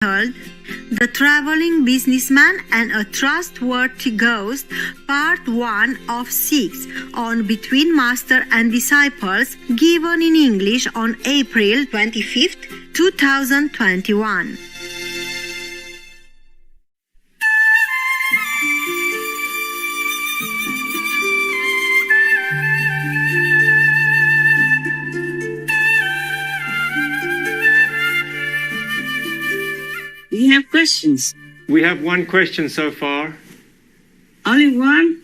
called The Traveling Businessman and a Trustworthy Ghost, Part 1 of 6, on Between Master and Disciples, given in English on April 25th, 2021. Do you have questions? We have one question so far. Only one?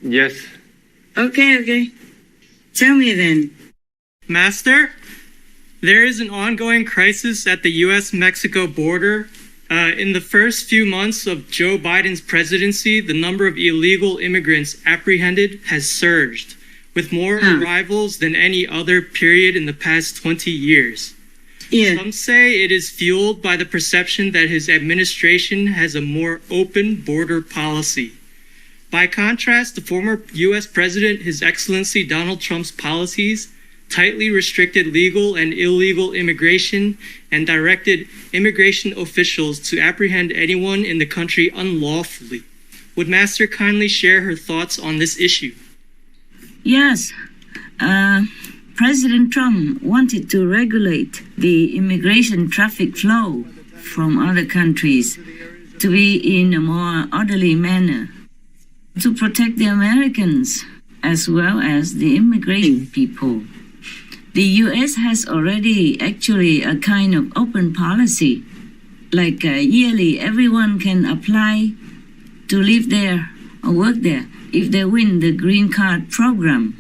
Yes. Okay. Tell me then. Master, there is an ongoing crisis at the U.S.-Mexico border. In the first few months of Joe Biden's presidency, the number of illegal immigrants apprehended has surged, with more arrivals than any other period in the past 20 years. Yeah. Some say it is fueled by the perception that his administration has a more open border policy. By contrast, the former U.S. President, His Excellency Donald Trump's policies tightly restricted legal and illegal immigration and directed immigration officials to apprehend anyone in the country unlawfully. Would Master kindly share her thoughts on this issue? Yes. President Trump wanted to regulate the immigration traffic flow from other countries to be in a more orderly manner to protect the Americans as well as the immigrating people. The U.S. has already actually a kind of open policy, like yearly everyone can apply to live there or work there if they win the green card program.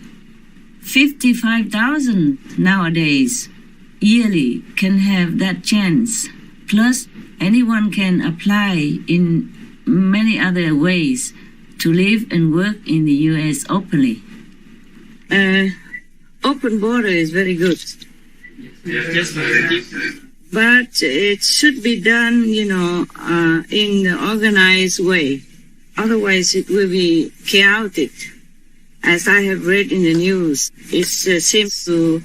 55,000 nowadays yearly can have that chance. Plus, anyone can apply in many other ways to live and work in the U.S. openly. Open border is very good. Yes, But it should be done, in an organized way. Otherwise, it will be chaotic. As I have read in the news, it seems to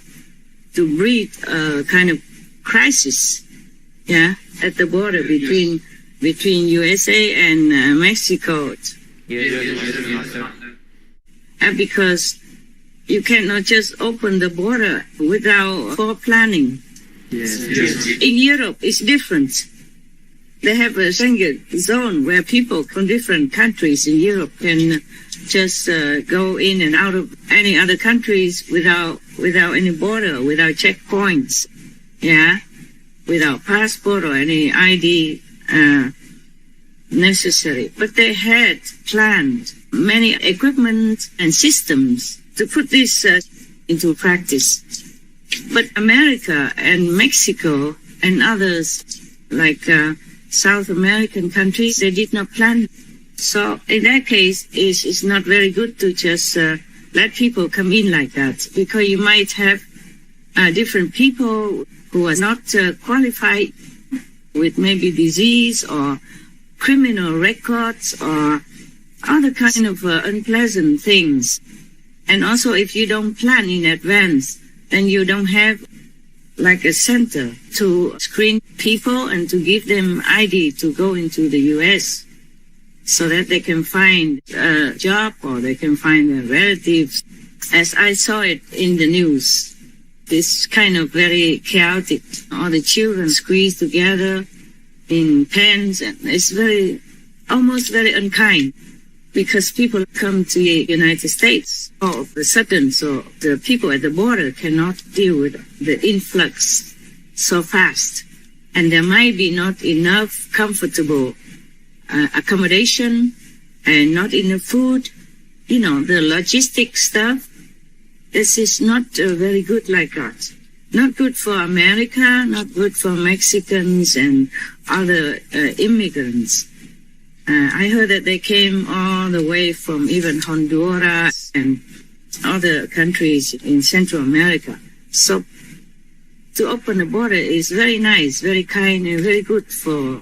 breed a kind of crisis, at the border between USA and Mexico. Because you cannot just open the border without planning. In Europe, it's different. They have a Schengen zone where people from different countries in Europe can just go in and out of any other countries without any border, without checkpoints, without passport or any ID necessary. But they had planned many equipment and systems to put this into practice. But America and Mexico and others, like South American countries, they did not plan. So in that case, it's not very good to just let people come in like that, because you might have different people who are not qualified with maybe disease or criminal records or other kind of unpleasant things. And also, if you don't plan in advance, then you don't have like a center to screen people and to give them ID to go into the U.S. so that they can find a job or they can find their relatives. As I saw it in the news, this kind of very chaotic. All the children squeezed together in pens, and it's almost very unkind, because people come to the United States all of a sudden, so the people at the border cannot deal with the influx so fast. And there might be not enough comfortable accommodation and not enough food. The logistic stuff, this is not very good like that. Not good for America, not good for Mexicans and other immigrants. I heard that they came all the way from even Honduras and other countries in Central America. So to open the border is very nice, very kind, and very good for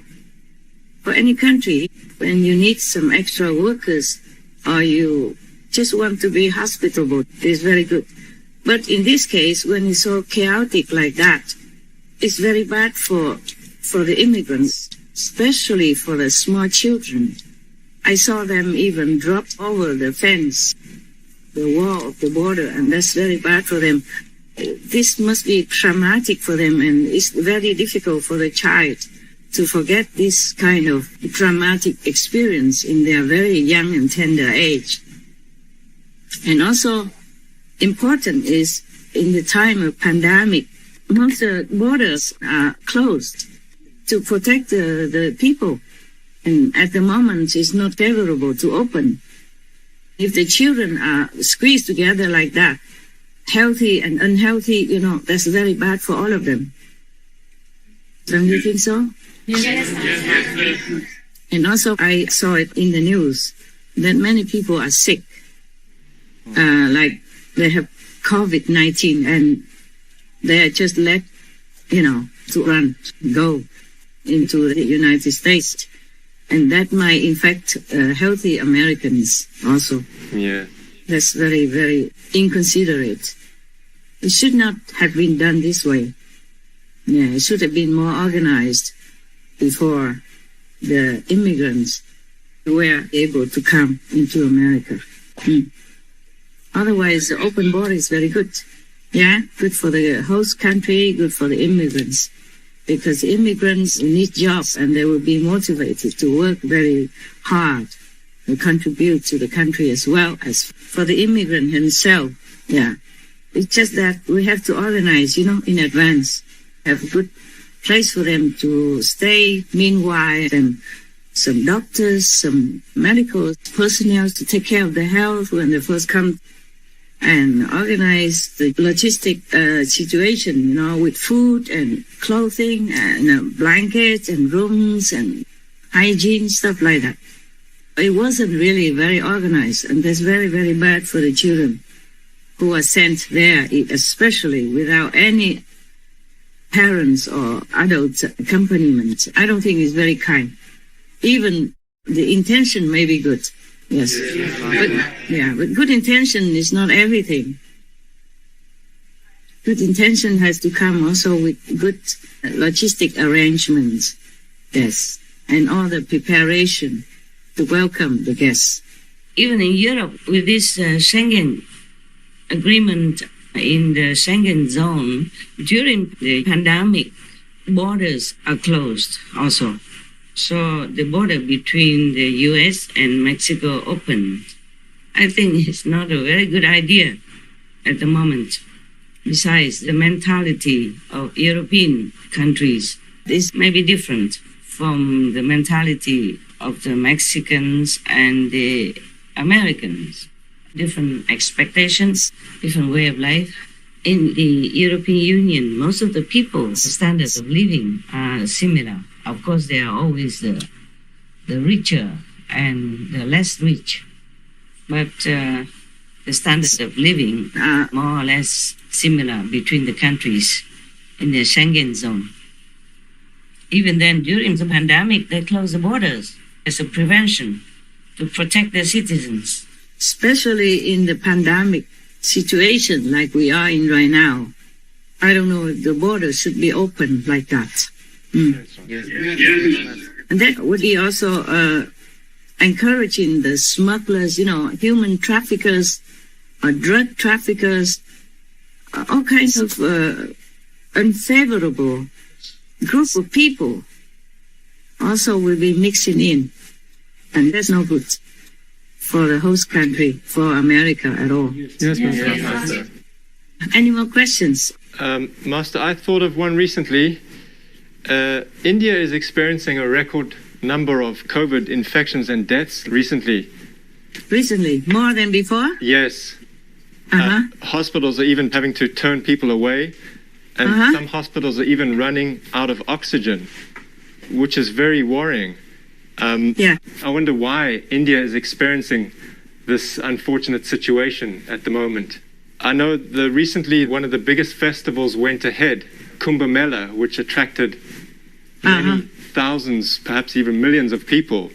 any country. When you need some extra workers or you just want to be hospitable, it's very good. But in this case, when it's so chaotic like that, it's very bad for for the immigrants, especially for the small children. I saw them even drop over the fence, the wall of the border, and that's very bad for them. This must be traumatic for them, and it's very difficult for the child to forget this kind of traumatic experience in their very young and tender age. And also important is in the time of pandemic, most of the borders are closed to protect the people. And at the moment, it's not favorable to open. If the children are squeezed together like that, healthy and unhealthy, that's very bad for all of them. Don't you think so? Yes. And also, I saw it in the news that many people are sick, like they have COVID-19, and they are just let, to go into the United States. And that might infect healthy Americans also. Yeah. That's very, very inconsiderate. It should not have been done this way. Yeah, it should have been more organized before the immigrants were able to come into America. Otherwise, the open border is very good. Yeah, good for the host country, good for the immigrants. Because immigrants need jobs and they will be motivated to work very hard and contribute to the country as well as for the immigrant himself. Yeah. It's just that we have to organize, in advance, have a good place for them to stay. Meanwhile, and some doctors, some medical personnel to take care of their health when they first come, and organize the logistic situation, with food and clothing and blankets and rooms and hygiene, stuff like that. It wasn't really very organized, and that's very, very bad for the children who are sent there, especially without any parents or adult accompaniment. I don't think it's very kind. Even the intention may be good. Yes. But good intention is not everything. Good intention has to come also with good logistic arrangements. Yes. And all the preparation to welcome the guests. Even in Europe, with this Schengen agreement in the Schengen zone, during the pandemic, borders are closed also. So the border between the US and Mexico opened. I think it's not a very good idea at the moment. Besides, the mentality of European countries is maybe different from the mentality of the Mexicans and the Americans. Different expectations, different way of life. In the European Union, most of the people's standards of living are similar. Of course, there are always the richer and the less rich. But the standards of living are more or less similar between the countries in the Schengen zone. Even then, during the pandemic, they closed the borders as a prevention to protect their citizens. Especially in the pandemic situation like we are in right now. I don't know if the border should be open like that. Yes. And that would be also encouraging the smugglers, human traffickers, drug traffickers, all kinds of unfavorable group of people also will be mixing in. And that's no good for the host country, for America at all. Yes, Master. Any more questions? Master, I thought of one recently. India is experiencing a record number of COVID infections and deaths recently. Recently? More than before? Yes. Hospitals are even having to turn people away. And some hospitals are even running out of oxygen, which is very worrying. I wonder why India is experiencing this unfortunate situation at the moment. I know recently one of the biggest festivals went ahead, Kumbh Mela, which attracted many thousands, perhaps even millions of people.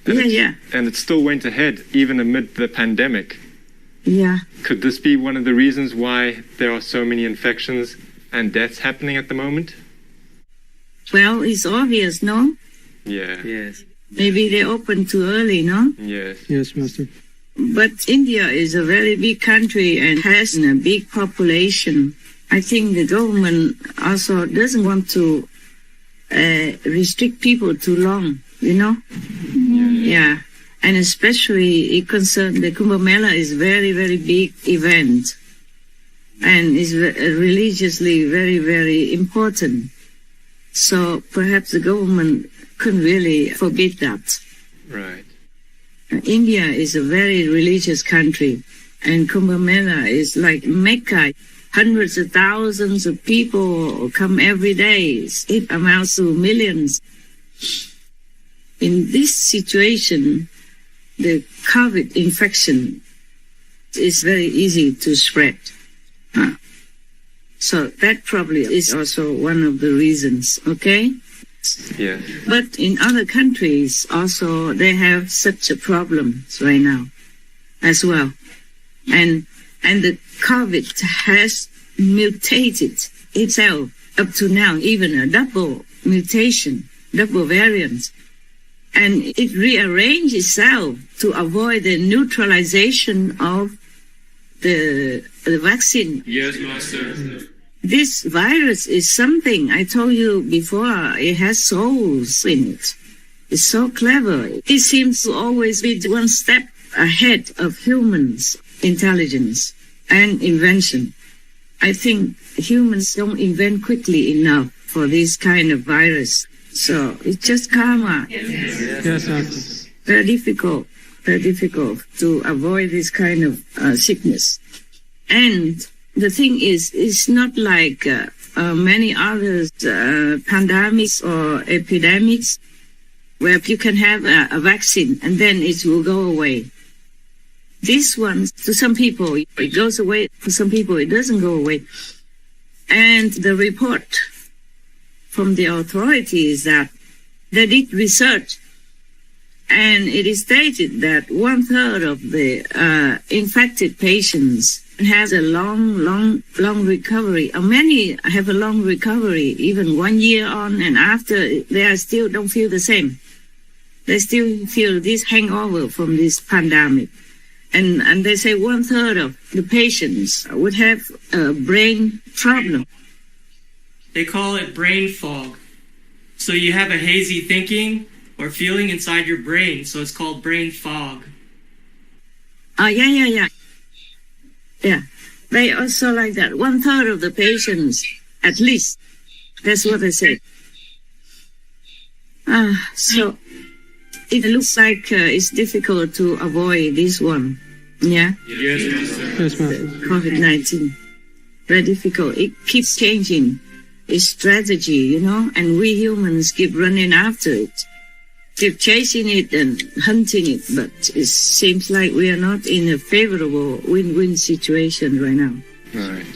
And it still went ahead even amid the pandemic. Yeah. Could this be one of the reasons why there are so many infections and deaths happening at the moment? Well, it's obvious, no? Yeah. Yes. Maybe they opened too early, no? Yes. Yes, Master. But India is a very big country and has a big population. I think the government also doesn't want to restrict people too long, you know? Yeah. And especially it concerns the Kumbh Mela is very, very big event. And is religiously very, very important. So perhaps the government couldn't really forbid that. Right. India is a very religious country, and Kumbh Mela is like Mecca. Hundreds of thousands of people come every day. It amounts to millions. In this situation, the COVID infection is very easy to spread. So that probably is also one of the reasons, okay? Yeah. But in other countries also they have such a problem right now as well. And the COVID has mutated itself up to now, even a double mutation, double variant. And it rearranged itself to avoid the neutralization of the vaccine. Yes, Master. This virus is something, I told you before, it has souls in it. It's so clever. It seems to always be one step ahead of humans' intelligence and invention. I think humans don't invent quickly enough for this kind of virus. So it's just karma. Yes, Master. Very difficult to avoid this kind of sickness. And the thing is, it's not like many other pandemics or epidemics where you can have a vaccine and then it will go away. This one, to some people, it goes away. For some people, it doesn't go away. And the report from the authorities that they did research, and it is stated that 1/3 of the infected patients has a long recovery. Many have a long recovery, even 1 year on, and after they are still don't feel the same. They still feel this hangover from this pandemic. And they say 1/3 of the patients would have a brain problem. They call it brain fog. So you have a hazy thinking or feeling inside your brain, so it's called brain fog. Yeah. They also like that. 1/3 of the patients, at least. That's what they say. So it looks like it's difficult to avoid this one. Yeah? Yes, Master. COVID-19. Very difficult. It keeps changing its strategy, you know, and we humans keep running after it. Keep chasing it and hunting it, but it seems like we are not in a favorable win-win situation right now. Right.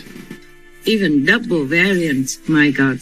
Even double variant, my God.